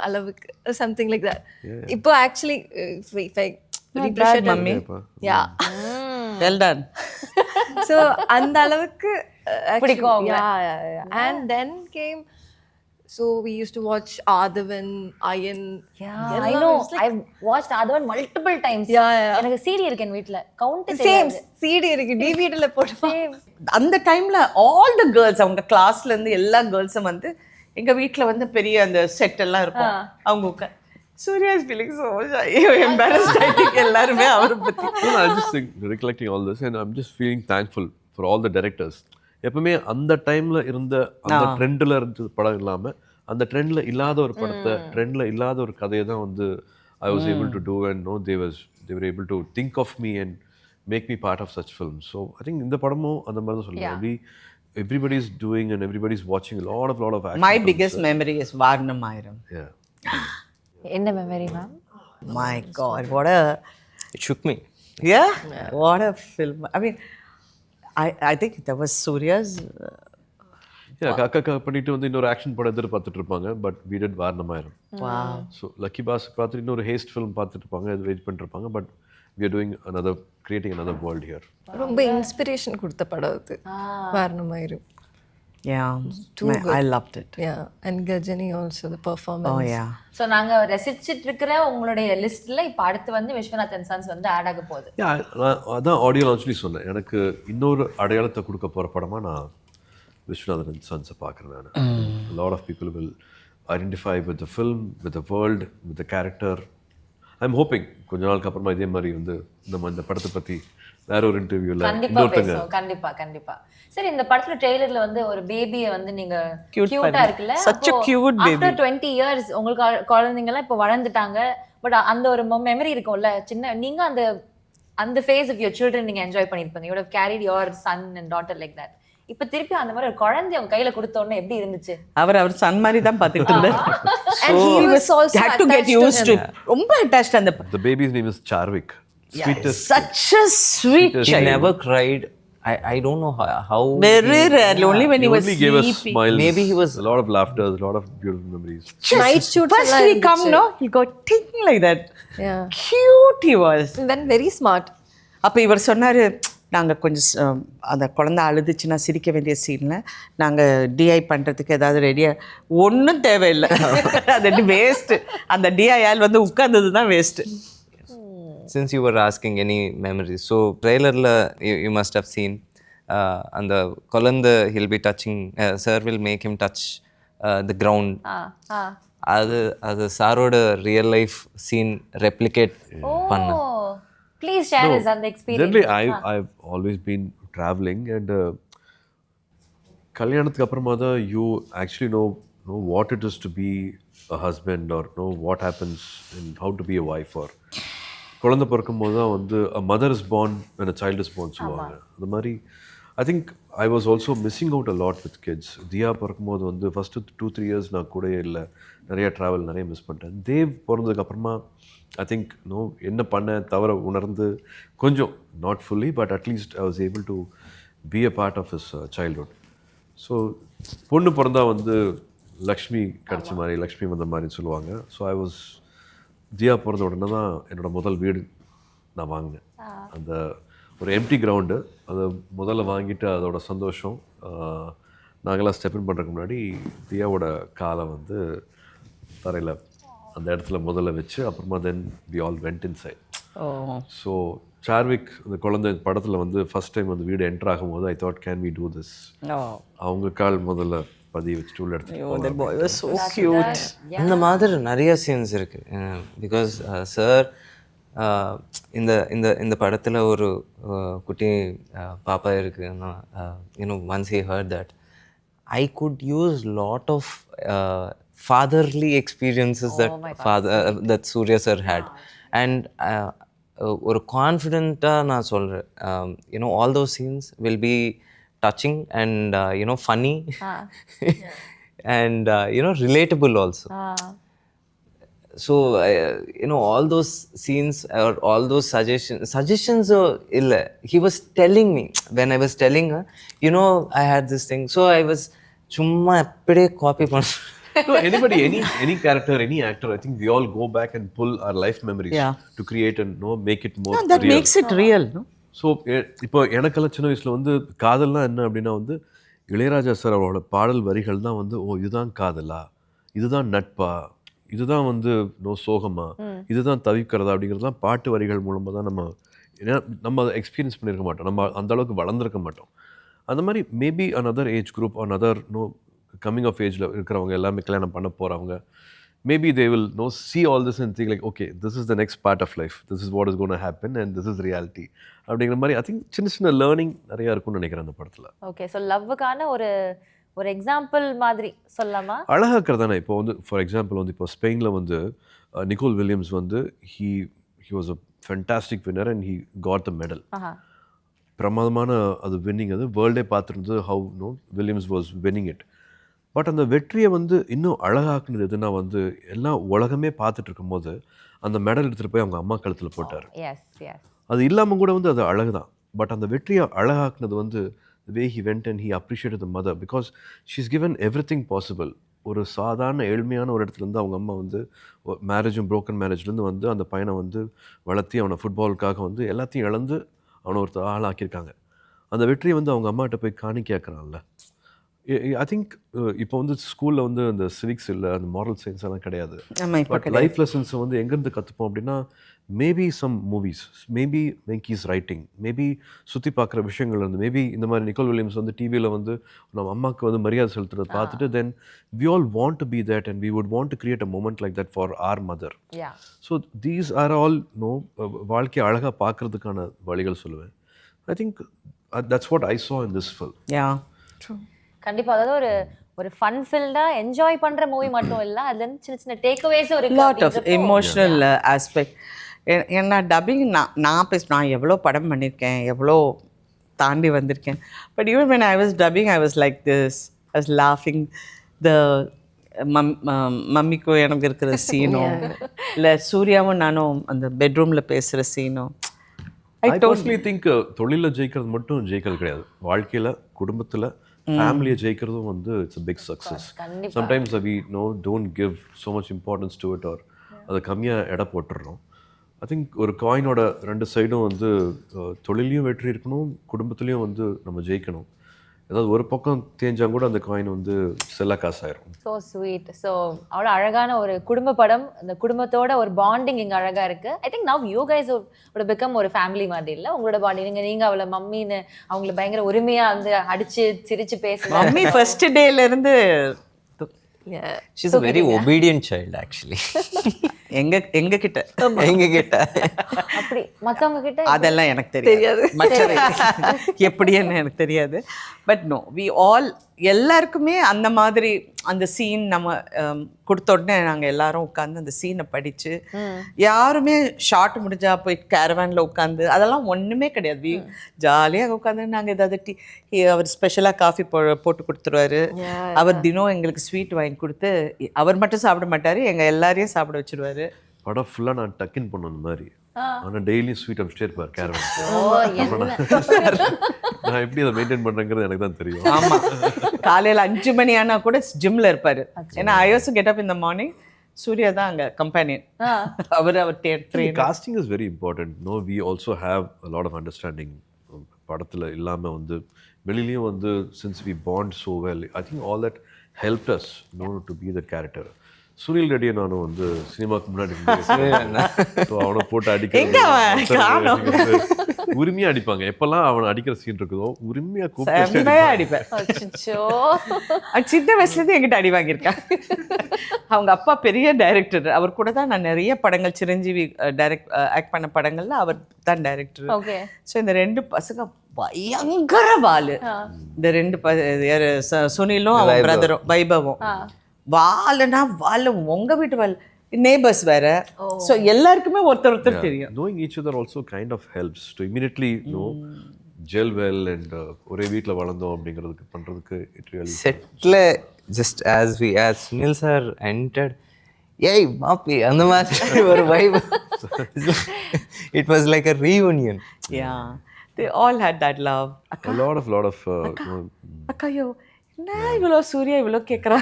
அளவுக்கு சம்திங் லைக் தட். இப்போ ஆக்சுவலி மம்மி யா வெல் டன். ஸோ அந்த அளவுக்கு பிடிக்கும். And then came. So we used to watch Adhavan, Ayan. Yeah, I know. I've watched Adhavan multiple times. எனக்கு CD இருக்கு என் வீட்ல. கவுண்ட் சேம் CD இருக்கு டிவிடில போட்டு. அந்த டைம்ல ஆல் தி கேர்ள்ஸ் அவங்க கிளாஸ்ல இருந்து எல்லா கேர்ள்ஸும் வந்து எங்க வீட்ல வந்து பெரிய அந்த செட் எல்லாம் இருக்கும். அவங்க Surya is feeling so embarrassed. I think எல்லாருமே அவரை பத்தி. I'm just recollecting all this and I'm just feeling thankful for all the directors. எப்பவுமே அந்த டைம்ல இருந்த அந்த ட்ரெண்ட்ல இருந்த படம் இல்லாம அந்த ட்ரெண்ட்ல இல்லாத ஒரு படத்தை ட்ரெண்ட்ல இல்லாத ஒரு கதையை தான் வந்து I was able to do and they were able to think of me and make me part of such films. So I think இந்த படமும் அந்த மாதிரி தான் சொல்லுவாங்க. Everybody is doing and everybody is watching a lot of action. My biggest memory is Varnamayiram. Yeah. என்ன memory ma'am? My God, it shook me. Yeah, what a film. I mean, I think that was Surya's. காக்கா பண்ணிட்டு வந்து இன்னொரு action படம் எதிர்பார்த்துட்டு இருப்பாங்க. But we did Vaaranam Aayiram. Wow. So Lucky Boss பார்த்துட்டு இன்னொரு ஹேஸ்ட் ஃபிலிம் பார்த்துட்டு இருப்பாங்க, அது வெயிட் பண்ணிட்டு இருப்பாங்க. But we are doing creating another world here. ரொம்ப இன்ஸ்பிரேஷன் கொடுத்த படம் அது Vaaranam Aayiram. Yeah, I loved it. Yeah, and Gajani also, the performance. Oh yeah. So நாங்க ரசிச்சிட்டு இருக்கிற உங்களுடைய லிஸ்ட்ல இப்ப அடுத்து வந்து விஸ்வநாதன் சன்ஸ் வந்து ஆட் ஆக போகுது. அதான் ஆடியோ லான்ச்லி சொன்னேன். எனக்கு இன்னொரு அடையாளத்தை கொடுக்க போற படமா நான் விஸ்வநாதன் சன்ஸை பார்க்குறேன். நான் a lot of people will identify with the film, with the world, with the character. I'm hoping கொஞ்ச நாளுக்கு அப்புறமா இதே மாதிரி வந்து நம்ம இந்த படத்தை பத்தி வேற ஒரு இன்டர்வியூல கண்டிப்பா. சரி, இந்த படத்துல ட்ரெய்லர்ல வந்து ஒரு பேபியை வந்து நீங்க கியூட்டா இருக்குல்ல, such a cute baby. After 20 years உங்களுக்கு குழந்தைங்க எல்லாம் இப்ப வளர்ந்துட்டாங்க. பட் அந்த ஒரு மெமரி இருக்கும்ல, சின்ன நீங்க அந்த ஃபேஸ் ஆஃப் யுவர் சில்ட்ரன் நீங்க என்ஜாய் பண்ணிருப்பீங்க. you would have carried your son and daughter like that. இப்ப திருப்பி அந்த மாதிரி ஒரு குழந்தை அவங்க கையில கொடுத்த உடனே எப்படி இருந்துச்சு? அவர் சன் மாதிரி தான் பார்த்துட்டு இருந்தார். And he was also had to get used to it. ரொம்ப attached அந்த the baby's name is Charvik. Sweetest, such a sweet He child. never cried I don't know how Very he- rarely, only when He he was only gave us sleeping. smiles. Maybe he was- a lot of laughter, a lot of beautiful memories. Night shoots First எல்லாம் we இருந்துச்சு. come, no, he got thinking like that. Yeah. Cute he was. And then very smart. அப்போ இவர் சொன்னார், நாங்கள் கொஞ்சம் அந்த குழந்தை அழுதுச்சுன்னா சிரிக்க வேண்டிய சீனில் நாங்கள் டிஐ பண்ணுறதுக்கு ஏதாவது ரெடியாக ஒன்றும் தேவையில்லை. அது வேஸ்ட்டு. அந்த டிஐஆல் வந்து உட்கார்ந்தது தான் waste. Since you were asking any memories, so trailer la you must have seen and the Kolanda he'll be touching, sir will make him touch the ground. அது சாரோட ரியல் லைஃப் சீன் ரெப்ளிகேட் பண்ண. Please share is அந்த Generally, experience. I've always been traveling and கல்யாணத்துக்கு அப்புறமா தான் you actually know what it is to be a husband or know what happens and how to be a wife or குழந்தை பிறக்கும் போது தான் வந்து a mother is born when a child is born சொல்லுவாங்க. அந்த மாதிரி I think I was also missing out a lot with kids. தியா பிறக்கும்போது வந்து ஃபஸ்ட்டு 2-3 years நான் கூட இல்லை, நிறைய ட்ராவல் நிறைய மிஸ் பண்ணிட்டேன். தேவ் பிறந்ததுக்கப்புறமா ஐ திங்க் என்ன பண்ண தவிர உணர்ந்து கொஞ்சம் not fully but at least I was able to be a part of his childhood. So பொண்ணு பிறந்தா வந்து லக்ஷ்மி கிடச்ச மாதிரி, லக்ஷ்மி வந்த மாதிரின்னு சொல்லுவாங்க. ஸோ ஐ வாஸ் தியா பிறந்த உடனே தான் என்னோடய முதல் வீடு நான் வாங்கினேன். அந்த ஒரு எம்டி கிரவுண்டு அதை முதல்ல வாங்கிட்டு அதோட சந்தோஷம். நாங்களாம் ஸ்டெப் இன் பண்ணுறதுக்கு முன்னாடி தியாவோட காலை வந்து தரையில் அந்த இடத்துல முதல்ல வச்சு அப்புறமா then we all went inside. So Sarvik அந்த குழந்தை படத்தில் வந்து ஃபஸ்ட் டைம் வந்து வீடு என்டர் ஆகும்போது I thought can we do this. அவங்க கால் முதல்ல பதிய வச்சு டூல் எடுத்து அந்த மாதிரி நிறைய சீன்ஸ் இருக்கு. பிகாஸ் சார் இந்த இந்த இந்த படத்தில் ஒரு குட்டி பாப்பா இருக்குன்னா once he heard that I could use lot of fatherly experiences that Suriya sir had. And ஒரு கான்ஃபிடென்ட்டாக நான் சொல்கிறேன், all those scenes will be touching and funny and relatable also. So all those scenes or all those suggestions illa, he was telling me when I was telling her, I had this thing, so I was chumma appade copy panna. No, anybody, any character, any actor, I think we all go back and pull our life memories to create and make it more that real. makes it real, no? So இப்போ எனக்கெல்லாம் சின்ன வயசில் வந்து காதல்னா என்ன அப்படின்னா வந்து Ilaiyaraaja sir அவரோட பாடல் வரிகள் தான் வந்து இதுதான் காதலா, இதுதான் நட்பா, இதுதான் வந்து சோகமா, இதுதான் தவிக்கிறதா அப்படிங்கிறதுலாம் பாட்டு வரிகள் மூலமாக தான் நம்ம அதை எக்ஸ்பீரியன்ஸ் பண்ணியிருக்க மாட்டோம். நம்ம அந்த அளவுக்கு வளர்ந்துருக்க மாட்டோம். அந்த மாதிரி maybe another age group another coming of ஏஜில் இருக்கிறவங்க எல்லாமே கல்யாணம் பண்ண போகிறவங்க maybe they will see all this and think like, okay, this is the next part of life, this is what is going to happen and this is reality அப்படிங்கிற மாதிரி I think சின்ன சின்ன லேர்னிங் நிறையா இருக்கும்னு நினைக்கிறேன் அந்த படத்தில். Okay, so லவ்வுக்கான ஒரு எக்ஸாம்பிள் மாதிரி சொல்லலாமா? அழகாக்கிறது தானே. இப்போ வந்து ஃபார் எக்ஸாம்பிள் வந்து இப்போ ஸ்பெயினில் வந்து நிக்கோல் வில்லியம்ஸ் வந்து he was a fantastic winner and he got the medal. பிரமாதமான அது வின்னிங், அது வேர்ல்டே பார்த்துருந்தது how Williams was winning it. But அந்த வெற்றியை வந்து இன்னும் அழகாக்குனது எதுனா வந்து எல்லாம் உலகமே பார்த்துட்டு இருக்கும்போது அந்த மெடல் எடுத்துகிட்டு போய் அவங்க அம்மா கழுத்தில் போட்டார். அது இல்லாமல் கூட வந்து அது அழகு தான். பட் அந்த வெற்றியை அழகாக்குனது வந்து the way he went and he appreciated the mother because she's given everything possible. ஒரு சாதாரண ஏழ்மையான ஒரு இடத்துலேருந்து அவங்க அம்மா வந்து மேரேஜும் ப்ரோக்கன் மேரேஜ்லேருந்து வந்து அந்த பையனை வந்து வளர்த்தி அவனை ஃபுட்பாலுக்காக வந்து எல்லாத்தையும் இழந்து அவனை ஒருத்தர் ஆளாக்கியிருக்காங்க. அந்த வெற்றியை வந்து அவங்க அம்மாட்ட போய் காணிக்காக்குறான்ல. ஐ திங்க் இப்போ வந்து ஸ்கூலில் வந்து அந்த சிவிக்ஸ் இல்லை, அந்த மாரல் சயின்ஸ் எல்லாம் கிடையாது. பட் லைஃப் லெசன்ஸை வந்து எங்கேருந்து கற்றுப்போம் அப்படின்னா maybe some movies, maybe Venky's writing, maybe சுற்றி பார்க்குற விஷயங்கள் இருந்து, மேபி இந்த மாதிரி நிக்கோல் வில்லியம்ஸ் வந்து டிவியில் வந்து நம்ம அம்மாவுக்கு வந்து மரியாதை செலுத்துறதை பார்த்துட்டு then we all want to be that and we would want to create a moment like that for our mother. So these are all வாழ்க்கையை அழகாக பார்க்குறதுக்கான வழிகள் சொல்லுவேன். I think that's what I saw in this film. கண்டிப்பா, அதாவது ஒரு fun ஃபில்டா enjoy பண்ற மூவி மட்டும் இல்ல, அதுல இருந்து சின்ன சின்ன டேக்அவேஸ் இருக்கு. Lot of emotional aspect. ஏன்னா டப்பிங் நான் எவ்வளோ படம் பண்ணியிருக்கேன், எவ்வளோ தாண்டி வந்திருக்கேன். But even when I was dubbing I was like this, I was laughing. the மம்மிக்கும் எனக்கு இருக்கிற சீனும் இல்லை சூர்யாவும் நானும் அந்த பெட்ரூமில் பேசுகிற சீனும் ஐ பர்சனலி திங்க் தொழிலில் ஜெயிக்கிறது மட்டும் ஜெயிக்கிறது கிடையாது, வாழ்க்கையில் குடும்பத்தில் ஃபேமிலியை ஜெயிக்கிறதும் வந்து it's a big success. Sometimes we don't give so much importance to it, or அதை கம்மியாக எடை போட்டுடுறோம். ஐ திங்க் ஒரு காயினோட 2 சைடும் வந்து தொழிலையும் வெற்றி இருக்கணும், குடும்பத்துலேயும் வந்து நம்ம ஜெயிக்கணும். ஏதாவது ஒரு பக்கம் தேஞ்சால் கூட அந்த காயின் வந்து செல்ல காசாயிரும். So sweet. ஸோ அவ்வளோ அழகான ஒரு குடும்ப படம், அந்த குடும்பத்தோட ஒரு பாண்டிங் இங்கே அழகாக இருக்குது. I think now you guys would become ஒரு ஃபேமிலி மாதிரி இல்லை உங்களோட பாண்டிங். நீங்கள் அவளை மம்மின்னு அவங்கள பயங்கர உரிமையாக வந்து அடித்து சிரித்து பேசுகிறேன். மம்மி ஃபர்ஸ்ட் டேலேருந்து She's a very obedient child actually. எங்க கிட்ட அப்படி மற்றவங்க கிட்ட அதெல்லாம் எனக்கு தெரியாது. மற்றவை எப்படின்னு எனக்கு தெரியாது. பட் நோ, வி ஆல் எல்லாருக்குமே அந்த மாதிரி அந்த சீன் நம்ம கொடுத்த உடனே நாங்கள் எல்லாரும் உட்காந்து அந்த சீனை படித்து, யாருமே ஷார்ட் முடிஞ்சா போய் கேரவேனில் உட்காந்து அதெல்லாம் ஒன்றுமே கிடையாது. ஜாலியாக உட்காந்து நாங்கள் ஏதாவது அவர் ஸ்பெஷலாக காஃபி போட்டு கொடுத்துருவாரு. அவர் தினம் எங்களுக்கு ஸ்வீட் வாங்கி கொடுத்து, அவர் மட்டும் சாப்பிட மாட்டார், எங்கள் எல்லாரையும் சாப்பிட வச்சுருவாரு. படம் ஃபுல்லாக நான் டக்கின் பண்ண அந்த மாதிரி, ஆனால் டெய்லியும் ஸ்வீட் அனுப்பிச்சிட்டே இருப்பார் கேரவன். நான் எப்படி அதை மெயின்டைன் பண்ணுறேங்கிறது எனக்கு தான் தெரியும். ஆமாம், காலையில் 5 மணி ஆனால் கூட ஜிம்மில் இருப்பார். ஏன்னா I also get up in the morning. Suriya தான் அங்கே கம்பெனியன். அவர் casting is very important. No, we also have a lot of understanding. படத்தில் இல்லாமல் வந்து வெளியிலையும் வந்து since we bond so well, I think all that helped us to be the character. Sunil ரெட்டியை நானும் வந்து சினிமாவுக்கு முன்னாடி அவனை போட்டு அடிக்க உரிமையாக அடிப்பாங்க. எப்பெல்லாம் அவனை அடிக்கிற சீன் இருக்குதோ உரிமையாக கூப்பிட்டு அடிப்பேன். சின்ன வயசுலேருந்து என்கிட்ட அடி வாங்கியிருக்கேன். அவங்க அப்பா பெரிய டைரக்டர், அவர் கூட தான் நான் நிறைய படங்கள் சிரஞ்சீவி ஆக்ட் பண்ண படங்கள்ல அவர் தான் டைரக்டர். ஸோ இந்த 2 பசங்க பயங்கர வாலு. இந்த 2 சுனிலும் அவன் பிரதரும் வைபவும் வாலுனா வாலு, உங்க வீட்டு வால் neighbors வேற. ஸோ எல்லாருக்குமே ஒருத்தர் தெரியும். knowing each other also kind of helps to immediately gel well and ஒரே வீட்டில் வளர்ந்தோம் அப்படிங்கிறதுக்கு பண்ணுறதுக்கு it really settle just as Sunil sir entered, ஏய் மாப்பி அந்த மாதிரி ஒரு vibe. It was like a reunion. Yeah, they all had that love. a lot of அக்காயோ என்ன இவ்வளோ சூர்யா இவ்வளோ கேட்குறா.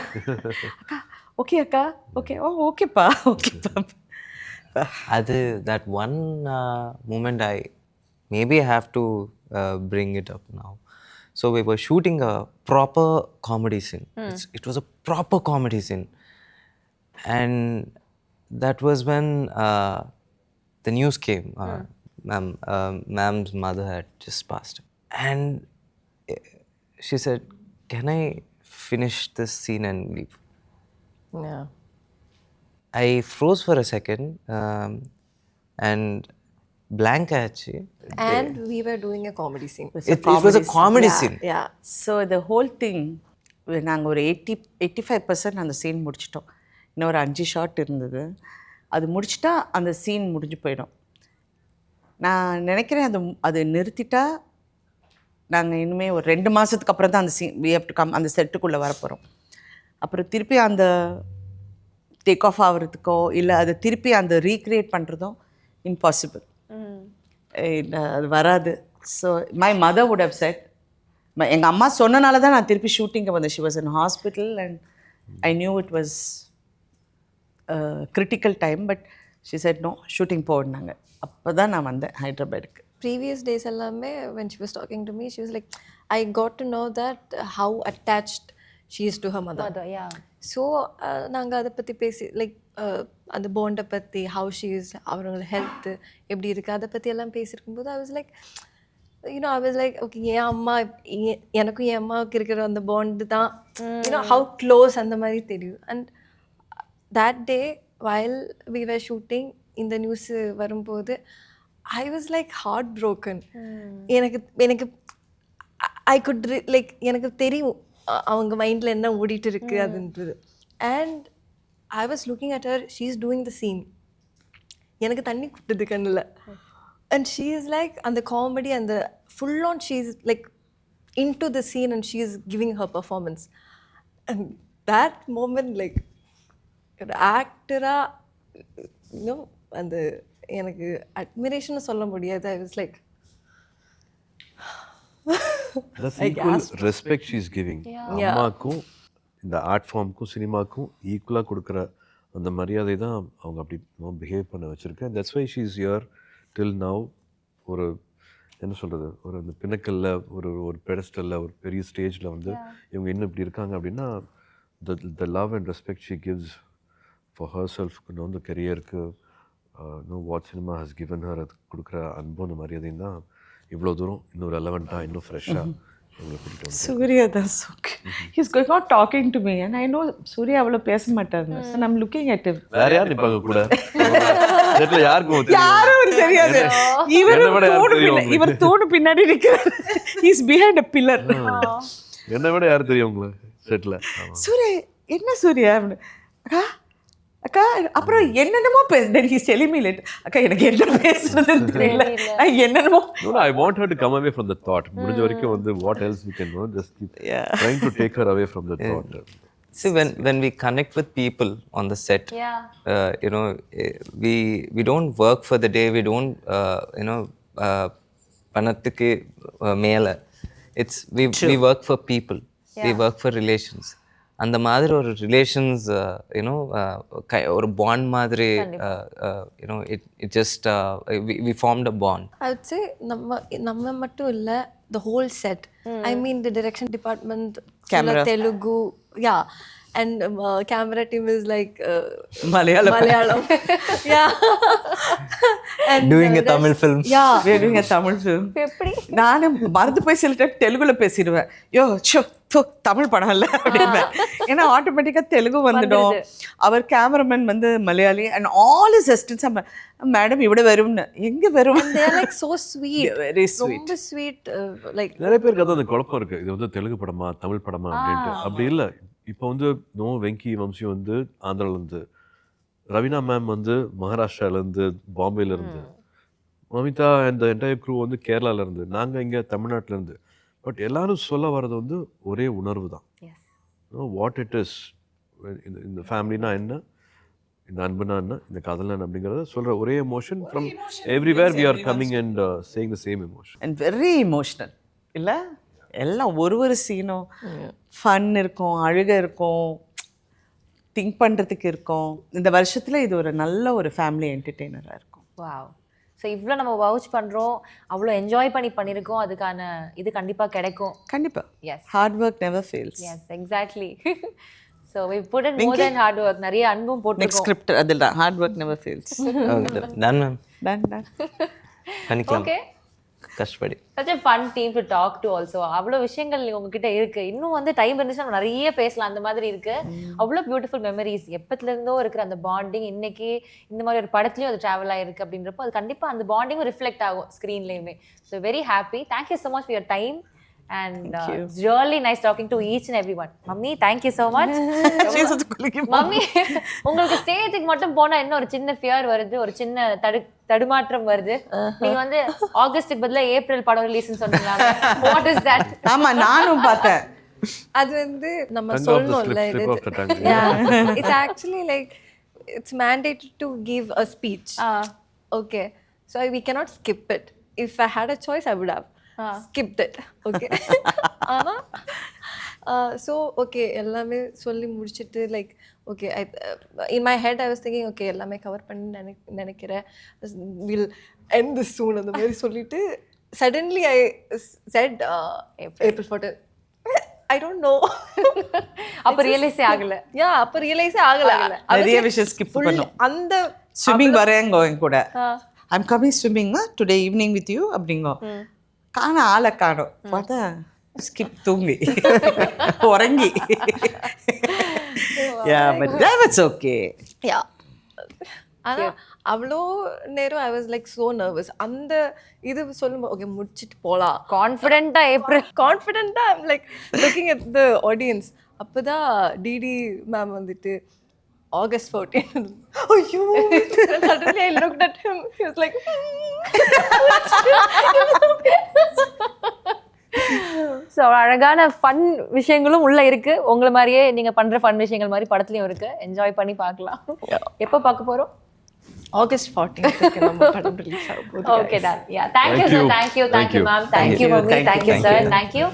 அக்கா ஓகே அக்கா ஓகே ஓகேப்பா ஓகேப்பா. அது that one moment I maybe have to bring it up now. So we were shooting a proper comedy scene. It was a proper comedy scene, and that was when the news came. Ma'am's mother had just passed, and she said, "Can I finish this scene and leave?" Yeah. I froze for a second and blank actually. And we were doing a comedy scene. It was a comedy scene. Yeah. So the whole thing நாங்கள் ஒரு 85% அந்த scene முடிச்சிட்டோம். இன்னும் ஒரு 5 shot இருந்தது. அது முடிச்சிட்டா அந்த scene முடிஞ்சு போயிடும். நான் நினைக்கிறேன் அது நிறுத்திட்டா நாங்கள் இனிமேல் ஒரு 2 மாதத்துக்கு அப்புறம் தான் அந்த scene we have to come அந்த செட்டுக்குள்ளே வரப்போகிறோம். அப்புறம் திருப்பி அந்த டேக் ஆஃப் ஆகிறதுக்கோ இல்லை அதை திருப்பி அந்த ரீக்ரியேட் பண்ணுறதும் இம்பாசிபிள். அது வராது. So my mother would have said, எங்கள் அம்மா சொன்னனால தான் நான் திருப்பி ஷூட்டிங்கை வந்தேன். She was in hospital and I knew it was critical time. But she said no, shooting போனாங்க. அப்போ தான் நான் வந்தேன் ஹைதராபாத்துக்கு. Previous days allame when she was talking to me, she was like, I got to know that how attached she is to her mother. Yeah. So நாங்கள் அதை பற்றி பேசி like அந்த பாண்டை பற்றி how she is, அவங்களோட ஹெல்த் எப்படி இருக்குது அதை பற்றி எல்லாம் பேசியிருக்கும்போது I was like, I was like, okay, என் அம்மா எனக்கும் என் அம்மாவுக்கு இருக்கிற அந்த பாண்டு தான் how close அந்த மாதிரி தெரியும். And that day while we were shooting இந்த நியூஸ் வரும்போது I was like heartbroken. எனக்கு I could like எனக்கு தெரியும் அவங்க மைண்டில் என்ன ஓடிட்டு இருக்கு அதுன்றது. And I was looking at her, she's doing the scene. எனக்கு தண்ணி குட்டுது கண்ணில். And she is like அந்த காமெடி அந்த full on she is like into the scene and she is giving her performance. And that moment like ஒரு ஆக்டராக அந்த எனக்கு admiration சொல்ல முடியாது. I was like That's equal respect she's giving. அம்மாக்கும் இந்த ஆர்ட் ஃபார்முக்கும் சினிமாக்கும் ஈக்குவலாக கொடுக்குற அந்த மரியாதை தான் அவங்க அப்படி பிஹேவ் பண்ண வச்சுருக்கேன். That's why she is here till now. ஒரு என்ன சொல்கிறது, ஒரு அந்த பின்னக்கல்ல ஒரு பெடஸ்டலில் ஒரு பெரிய ஸ்டேஜில் வந்து இவங்க இன்னும் இப்படி இருக்காங்க அப்படின்னா the love and respect she gives for herself, இந்த கரியருக்கு what cinema has given her, அது கொடுக்குற அன்பு அந்த மரியாதையும் தான் இவ்வளோ தூரம் இன்னும் ரெலவெண்ட்டாக இன்னும் ஃப்ரெஷ்ஷாக Suriya, that's okay. He's going on talking to me and I know Suriya அவ்வளோ பேச மாட்டாருன்னு. So I'm looking at him. வேற யார் நிப்பாங்க கூட? செட்ல யாருக்கும் யாரும் தெரியாது. இவர் தூணு பின்னாடி நிற்கிறார். He's behind a pillar. என்ன விட யார் தெரியும் உங்களுக்கு செட்ல? சூர்யா, என்ன சூர்யா? அக்கா அக்கா அப்புறம் என்னென்னமோ then he's telling me later, அக்கா எனக்கு என்ன பேசுறதுன்னு தெரியல, என்னென்னமோ. No, I want her to come away from the thought. முடிஞ்ச வரைக்கும் வந்து what else we can do, just keep trying to take her away from the thought. See, when we connect with people on the set, you know, we don't work for the day, we don't you know, பணத்துக்கு மேல. It's we work for people, we work for relations. அந்த மாதிரி ஒரு relations you know ஒரு bond மாதிரி you know it just we formed a bond. I would say நம்ம மட்டும் இல்லை, the whole set. I mean the direction department, camera, Telugu, and camera team is like Malayalam. Yeah. And doing a Tamil film. Yeah, we are doing a Tamil film. எப்படி நானே மறந்து போய் சில time தெலுங்குல பேசிடுவேன். யோ தமிழ் படம் இல்லை அப்படின்பேன். ஏன்னா ஆட்டோமேட்டிக்காக தெலுங்கு வந்துடும். அவர் கேமராமேன் வந்து Malayali and all is assistants. Madam இவ்வளோ வரும்னு எங்கே வரும்? like so sweet, very sweet, ரொம்ப ஸ்வீட். லைக் நிறைய பேருக்கு அதான் அந்த குழப்பம் இருக்குது, இது வந்து தெலுங்கு படமா தமிழ் படமா அப்படின்ட்டு. அப்படி இல்லை. இப்போ வந்து வெங்கி வம்சி வந்து ஆந்திராவிலேருந்து, ரவீனா மேம் வந்து மகாராஷ்டிராலேருந்து, பாம்பேலேருந்து, மமிதா அண்ட் என்டையர் க்ரூ வந்து கேரளாலேருந்து, நாங்கள் இங்கே தமிழ்நாட்டிலேருந்து. பட் எல்லாரும் சொல்ல வர்றது வந்து ஒரே உணர்வு தான். வாட் இட் இஸ், இந்த ஃபேமிலினா என்ன, இந்த அன்புனா என்ன, இந்த காதல்னா என்ன அப்படிங்கிறத சொல்கிற ஒரே emotion from everywhere we are coming and saying the same emotion. And very emotional இல்லை? எல்லாம் ஒரு சீனும் ஃபன் இருக்கும், அழுகை இருக்கும், திங்க் பண்ணுறதுக்கு இருக்கும். இந்த வருஷத்தில் இது ஒரு நல்ல ஒரு ஃபேமிலி என்டர்டெய்னராக இருக்கும். வாவ். ஸோ இவ்வளோ நம்ம வவுச் பண்ணுறோம், அவ்வளோ என்ஜாய் பண்ணியிருக்கோம், அதுக்கான இது கண்டிப்பாக கிடைக்கும். கண்டிப்பாக. Yes, hard work never fails. Yes, exactly. So we put in more then hard work. நிறைய அன்பும் போட்டு நெக்ஸ்ட் ஸ்கிரிப்ட் அதில் தான் hard work never fails. Done ma'am, done பண்ணிக்கலாம். ஓகே, கஷ்டப்படி. such a fun team to talk to also. அவ்வளோ விஷயங்கள் உங்ககிட்ட இருக்கு. இன்னும் வந்து டைம் இருந்துச்சுன்னா நம்ம நிறைய பேசலாம். அந்த மாதிரி இருக்கு. அவ்வளோ பியூட்டிஃபுல் மெமரிஸ் எப்பத்துல இருந்தோ இருக்கிற அந்த பாண்டிங் இன்னைக்கு இந்த மாதிரி ஒரு படத்துலயும் அது டிராவல் ஆயிருக்கு அப்படின்றப்போ அது கண்டிப்பா அந்த பாண்டிங்கும் ரிஃப்ளெக்ட் ஆகும் ஸ்க்ரீன்லயுமே. So very happy. Thank you so much for your time and it's really nice talking to each and everyone. Mummy, thank you so much. Mummy, உங்களுக்கு ஸ்டேஜுக்கு மட்டும் போனா என்ன ஒரு சின்ன ஃபியர் வருது, ஒரு சின்ன தடுமாற்றம் வருது. நீங்க வந்து ஆகஸ்டுக்கு பதிலா ஏப்ரல் படம் ரிலீஸ்னு சொன்னீங்க. What is that? ஆமா, நானும் பார்த்தேன். அது வந்து நம்ம சொல்லணும்ல, it's actually like it's mandated to give a speech. Okay, so we cannot skip it. If I had a choice, I would have skipped it. Okay. ஆனா so okay, எல்லாமே சொல்லி முடிச்சிட்டு like okay, in my head I was thinking okay, எல்லாமே cover பண்ணி நினைக்கிறேன், we'll end this soon அந்த மாதிரி சொல்லிட்டு suddenly I said April 14. I don't know. அப்ப ரியலைஸே ஆகல. அப்ப ரியலைஸே ஆகல. நிறைய விஷயம் ஸ்கிப் பண்ணோம். அந்த ஸ்விம்மிங் வரேங்க கூட I'm coming swimming today evening with you அப்படிங்கோ. காண ஆளை காணோம். பார்த்தா ஸ்கிப் தூங்கி உறங்கி. Yeah, but that was okay. Yeah. ஆனா அவ்வளோ நேரம் I was like so nervous. அந்த இது சொல்லும்போது ஓகே முடிச்சிட்டு போகலாம் கான்ஃபிடென்ட்டா கான்ஃபிடென்ட்டா I'm like looking at the audience. அப்போதான் டிடி மேம் வந்துட்டு August 14. ஐயோ, suddenly I looked at him. He was like so அழகான ஃபன் விஷயங்களும் உள்ள இருக்கு. உங்களை மாதிரியே நீங்க பண்ற ஃபன் விஷயங்கள் மாதிரி படத்துலயும் இருக்கு. என்ஜாய் பண்ணி பார்க்கலாம். எப்போ பார்க்க போறோம்? ஆகஸ்ட் 14th நம்ம படம் ரிலீஸ் ஆக போகுது. Okay done. Yeah, thank you sir, thank you Thank you. ma'am, thank Thank you you, mummy, thank you, thank you thank sir, you. thank you.